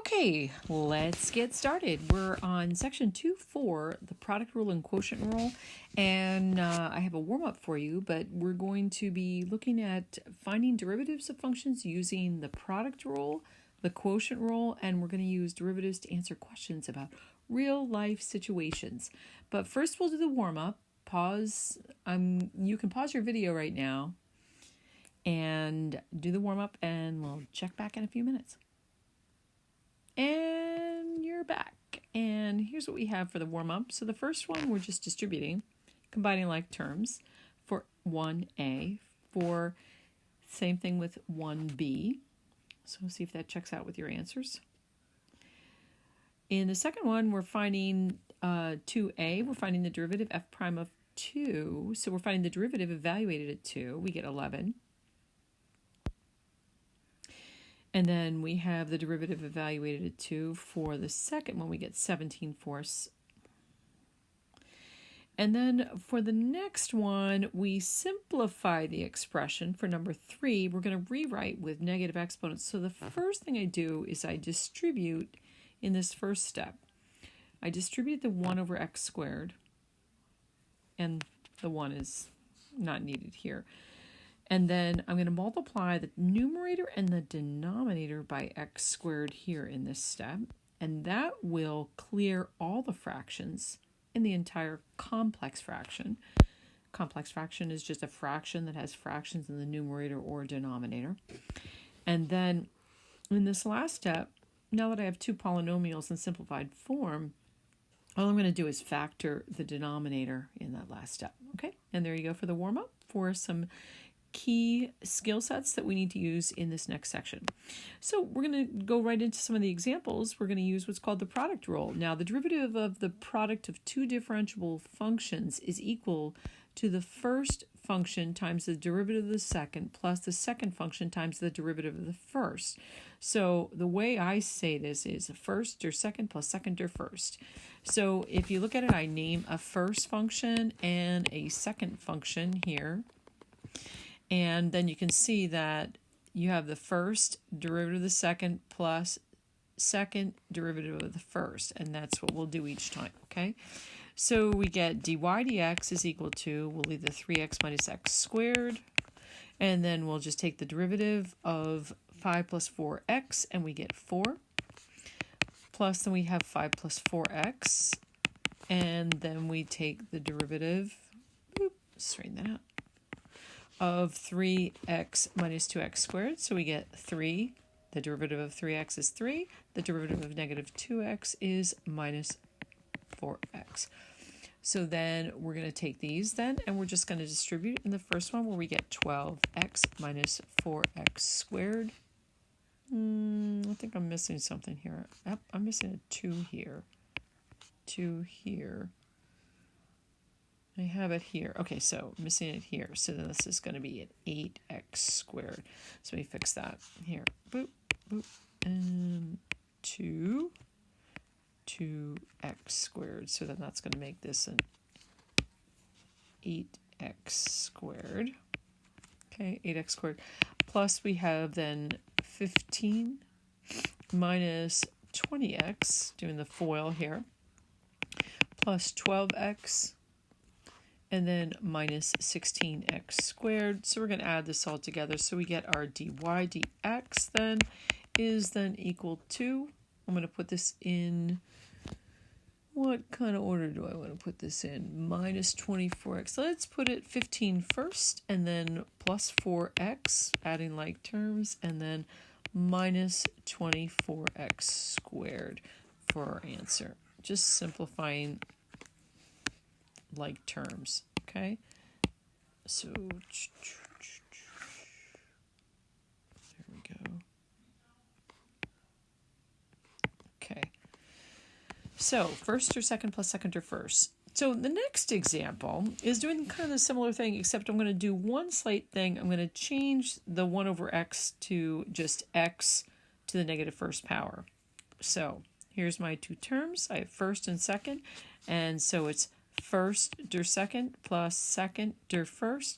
Okay, let's get started. We're on section 2.4, the product rule and quotient rule, and I have a warm-up for you, but we're going to be looking at finding derivatives of functions using the product rule, the quotient rule, and we're going to use derivatives to answer questions about real-life situations. But first we'll do the warm-up. You can pause your video right now and do the warm-up, and we'll check back in a few minutes. And you're back. And here's what we have for the warm-up. So the first one, we're just distributing, combining like terms for 1a, for same thing with 1b. So we'll see if that checks out with your answers. In the second one, we're finding 2a. We're finding the derivative f prime of 2. So we're finding the derivative evaluated at 2. We get 11. And then we have the derivative evaluated at 2 for the second one. We get 17/4. And then for the next one, we simplify the expression for number 3. We're going to rewrite with negative exponents. So the first thing I do is I distribute in this first step. I distribute the 1 over x squared. And the 1 is not needed here. And then I'm going to multiply the numerator and the denominator by x squared here in this step. And that will clear all the fractions in the entire complex fraction. Complex fraction is just a fraction that has fractions in the numerator or denominator. And then in this last step, now that I have two polynomials in simplified form, all I'm going to do is factor the denominator in that last step. Okay, and there you go for the warm-up for some key skill sets that we need to use in this next section. So we're going to go right into some of the examples. We're going to use what's called the product rule. Now, the derivative of the product of two differentiable functions is equal to the first function times the derivative of the second plus the second function times the derivative of the first. So the way I say this is first or second plus second or first. So if you look at it, I name a first function and a second function here. And then you can see that you have the first derivative of the second plus second derivative of the first. And that's what we'll do each time, okay? So we get dy dx is equal to, we'll leave the 3x minus x squared. And then we'll just take the derivative of 5 plus 4x, and we get 4. Plus, then we have 5 plus 4x. And then we take the derivative, straighten that out, of 3x minus 2x squared. So we get 3. The derivative of 3x is 3. The derivative of negative 2x is minus 4x. So then we're going to take these then, and we're just going to distribute in the first one where we get 12x minus 4x squared. I think I'm missing something here. Yep, I'm missing a 2 here. 2 here. I have it here. Okay, so missing it here. So then this is going to be an 8x squared. So we fix that here. Boop, boop, and 2, 2x squared. So then that's going to make this an 8x squared. Okay, 8x squared. Plus we have then 15 minus 20x, doing the FOIL here, plus 12x, and then minus 16x squared. So we're going to add this all together. So we get our dy dx then is then equal to, I'm going to put this in, what kind of order do I want to put this in? Minus 24x. So let's put it 15 first, and then plus 4x, adding like terms, and then minus 24x squared for our answer. Just simplifying like terms, okay? So, there we go. Okay. So, first or second plus second or first. So the next example is doing kind of a similar thing, except I'm going to do one slight thing. I'm going to change the 1 over x to just x to the negative first power. So here's my two terms. I have first and second, and so it's first der second plus second der first,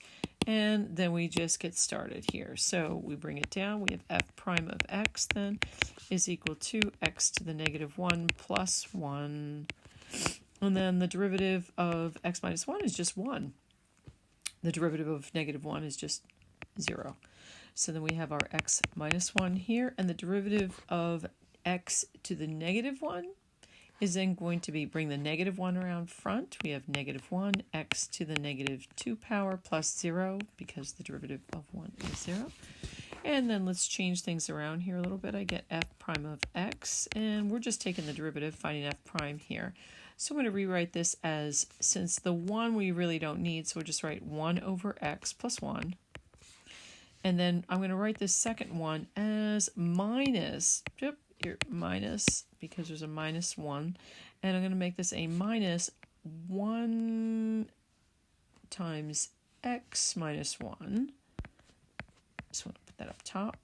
And then we just get started here. So we bring it down. We have f prime of x then is equal to x to the negative 1 plus 1. And then the derivative of x minus 1 is just 1. The derivative of negative 1 is just 0. So then we have our x minus 1 here. And the derivative of x to the negative 1 is then going to be, bring the negative 1 around front. We have negative 1, x to the negative 2 power plus 0, because the derivative of 1 is 0. And then let's change things around here a little bit. I get f prime of x, and we're just taking the derivative, finding f prime here. So I'm going to rewrite this as, since the 1 we really don't need, so we'll just write 1 over x plus 1. And then I'm going to write this second one as minus, here, minus, because there's a minus 1, and I'm going to make this a minus 1 times x minus 1, so I'm going to put that up top,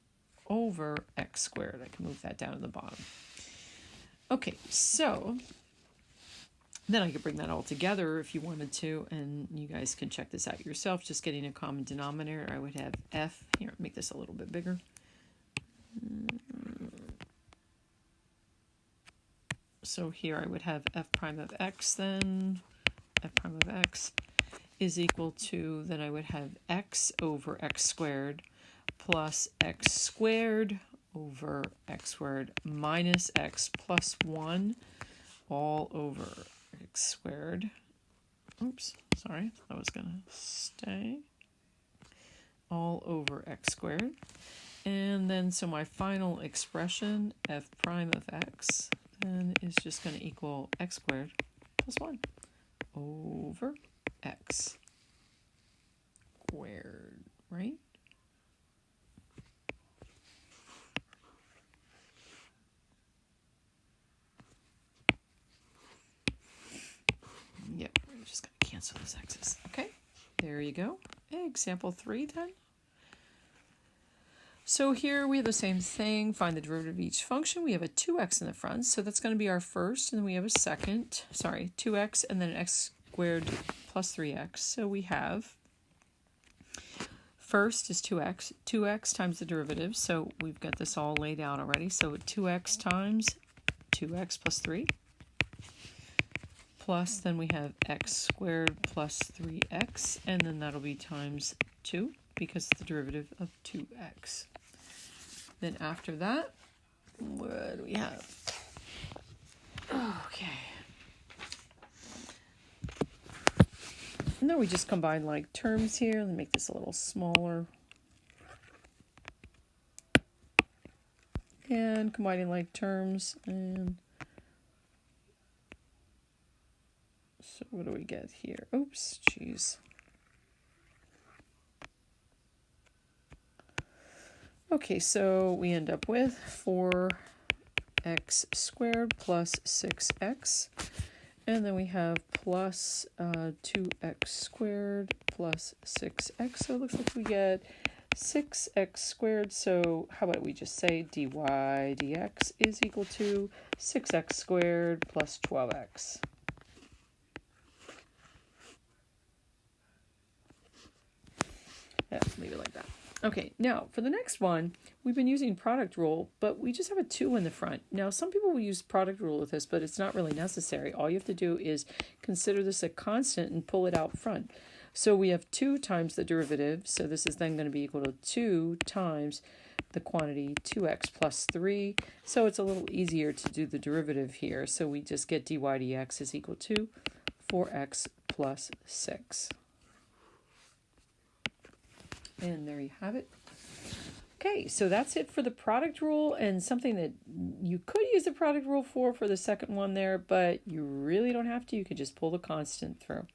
over x squared. I can move that down to the bottom. Okay, so then I could bring that all together if you wanted to, and you guys can check this out yourself, just getting a common denominator. I would have f, here, make this a little bit bigger. So here I would have f prime of x then, f prime of x is equal to, then I would have x over x squared plus x squared over x squared minus x plus 1 all over x squared. Oops, sorry, that was going to stay. All over x squared. And then so my final expression, f prime of x, then is just going to equal x squared plus 1 over x squared, right? Yep, we're just going to cancel those x's. Okay, there you go. Example 3 then. So here we have the same thing, find the derivative of each function. We have a 2x in the front, so that's going to be our first, and then we have a second, 2x, and then an x squared plus 3x. So we have, first is 2x times the derivative, so we've got this all laid out already. So 2x times 2x plus 3, plus then we have x squared plus 3x, and then that'll be times 2, because it's the derivative of 2x. Then after that, what do we have? Okay. And then we just combine like terms here. Let me make this a little smaller. And combining like terms. And so what do we get here? Oops, geez. Okay, so we end up with 4x squared plus 6x, and then we have plus 2x squared plus 6x, so it looks like we get 6x squared, so how about we just say dy dx is equal to 6x squared plus 12x. Yeah, leave it like that. Okay, now for the next one, we've been using product rule, but we just have a 2 in the front. Now, some people will use product rule with this, but it's not really necessary. All you have to do is consider this a constant and pull it out front. So we have 2 times the derivative, so this is then going to be equal to 2 times the quantity 2x plus 3. So it's a little easier to do the derivative here. So we just get dy dx is equal to 4x plus 6. And there you have it. Okay, so that's it for the product rule, and something that you could use the product rule for the second one there, but you really don't have to. You could just pull the constant through.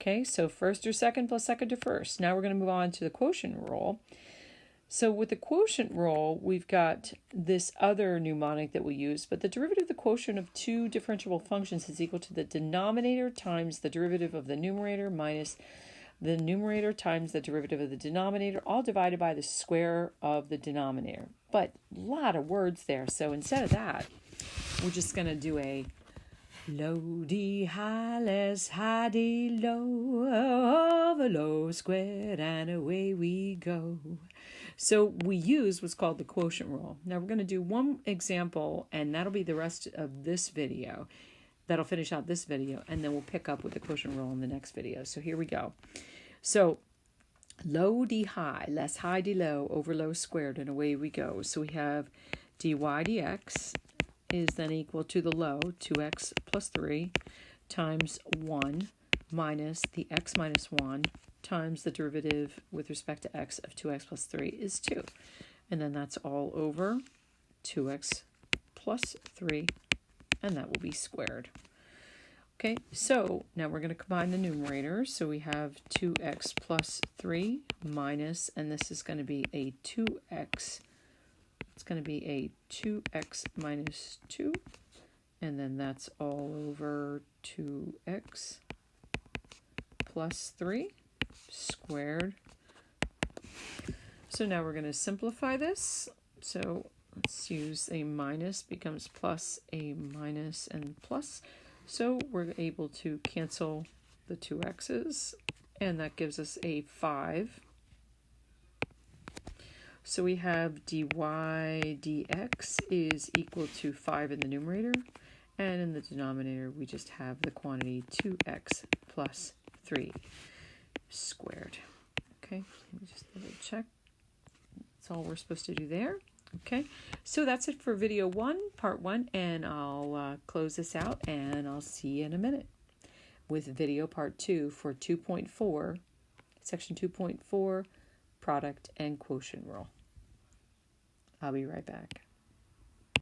Okay, so first or second plus second to first. Now we're going to move on to the quotient rule. So with the quotient rule, we've got this other mnemonic that we use, but the derivative of the quotient of two differentiable functions is equal to the denominator times the derivative of the numerator minus the numerator times the derivative of the denominator, all divided by the square of the denominator. But a lot of words there. So instead of that, we're just going to do a Low D high, less high D low, over low squared, and away we go. So we use what's called the quotient rule. Now we're going to do one example, and that'll be the rest of this video. That'll finish out this video, and then we'll pick up with the quotient rule in the next video. So here we go. So low D high, less high D low, over low squared, and away we go. So we have dy dx is then equal to the low, 2x plus 3, times 1 minus the x minus 1 times the derivative with respect to x of 2x plus 3 is 2. And then that's all over 2x plus 3, and that will be squared. Okay, so now we're going to combine the numerators. So we have 2x plus 3 minus, and this is going to be a 2x. It's going to be a 2x minus 2, and then that's all over 2x plus 3 squared. So now we're going to simplify this. So let's use a minus, becomes plus, a minus, and plus. So we're able to cancel the 2x's, and that gives us a 5. So we have dy dx is equal to 5 in the numerator, and in the denominator we just have the quantity 2x plus 3 squared. Okay, let me just double check. That's all we're supposed to do there. Okay, so that's it for video 1, part 1, and I'll close this out, and I'll see you in a minute with video part 2 for 2.4, section 2.4, product and quotient rule. I'll be right back.